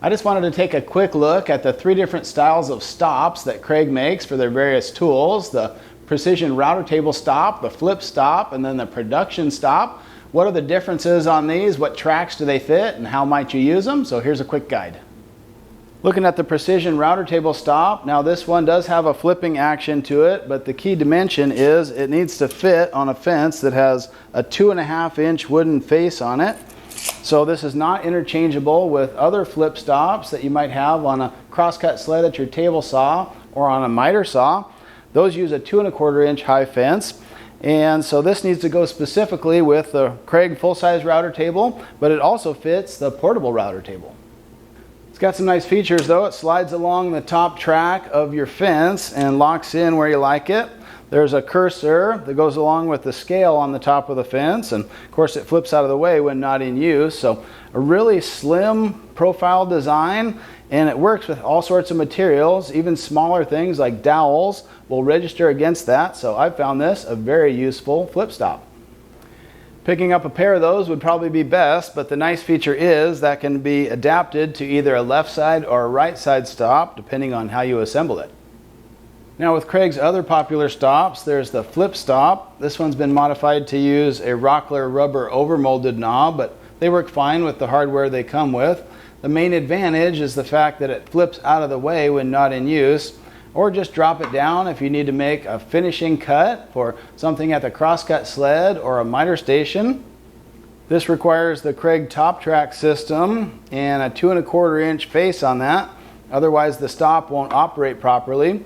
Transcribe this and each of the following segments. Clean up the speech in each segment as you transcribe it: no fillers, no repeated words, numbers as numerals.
I just wanted to take a quick look at the 3 different styles of stops that Kreg makes for their various tools. The precision router table stop, the flip stop, and then the production stop. What are the differences on these? What tracks do they fit and how might you use them? So here's a quick guide. Looking at the precision router table stop, now this one does have a flipping action to it, but the key dimension is it needs to fit on a fence that has a 2.5-inch wooden face on it. So this is not interchangeable with other flip stops that you might have on a crosscut sled at your table saw or on a miter saw. Those use a 2.25-inch high fence. And so this needs to go specifically with the Kreg full-size router table, but it also fits the portable router table. It's got some nice features though. It slides along the top track of your fence and locks in where you like it. There's a cursor that goes along with the scale on the top of the fence, and of course it flips out of the way when not in use. So a really slim profile design, and it works with all sorts of materials. Even smaller things like dowels will register against that. So I found this a very useful flip stop. Picking up a pair of those would probably be best, but the nice feature is that can be adapted to either a left side or a right side stop depending on how you assemble it. Now with Kreg's other popular stops, there's the flip stop. This one's been modified to use a Rockler rubber overmolded knob, but they work fine with the hardware they come with. The main advantage is the fact that it flips out of the way when not in use, or just drop it down if you need to make a finishing cut for something at the crosscut sled or a miter station. This requires the Kreg top track system and a 2.25-inch face on that. Otherwise the stop won't operate properly.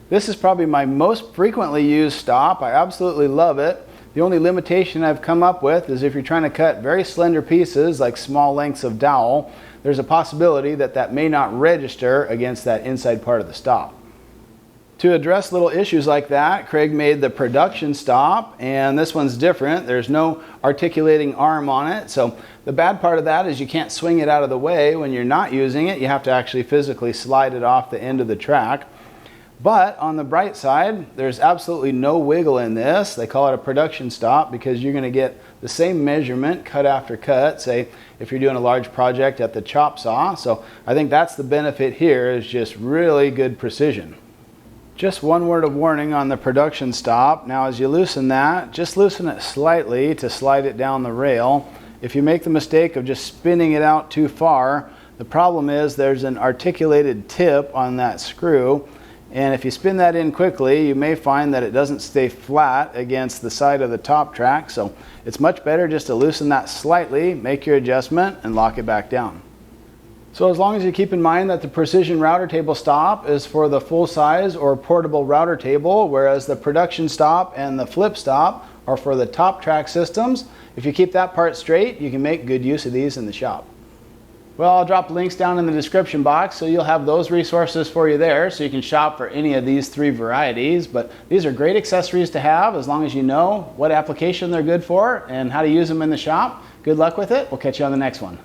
This is probably my most frequently used stop. I absolutely love it. The only limitation I've come up with is if you're trying to cut very slender pieces like small lengths of dowel, there's a possibility that that may not register against that inside part of the stop. To address little issues like that, Kreg made the production stop, and this one's different. There's no articulating arm on it, so the bad part of that is you can't swing it out of the way when you're not using it. You have to actually physically slide it off the end of the track. But on the bright side, there's absolutely no wiggle in this. They call it a production stop because you're going to get the same measurement cut after cut, say if you're doing a large project at the chop saw. So I think that's the benefit here, is just really good precision. Just one word of warning on the production stop. Now as you loosen that, just loosen it slightly to slide it down the rail. If you make the mistake of just spinning it out too far, the problem is there's an articulated tip on that screw. And if you spin that in quickly, you may find that it doesn't stay flat against the side of the top track. So it's much better just to loosen that slightly, make your adjustment, and lock it back down. So as long as you keep in mind that the precision router table stop is for the full size or portable router table, whereas the production stop and the flip stop are for the top track systems, if you keep that part straight, you can make good use of these in the shop. Well, I'll drop links down in the description box, so you'll have those resources for you there, so you can shop for any of these 3 varieties. But these are great accessories to have as long as you know what application they're good for and how to use them in the shop. Good luck with it. We'll catch you on the next one.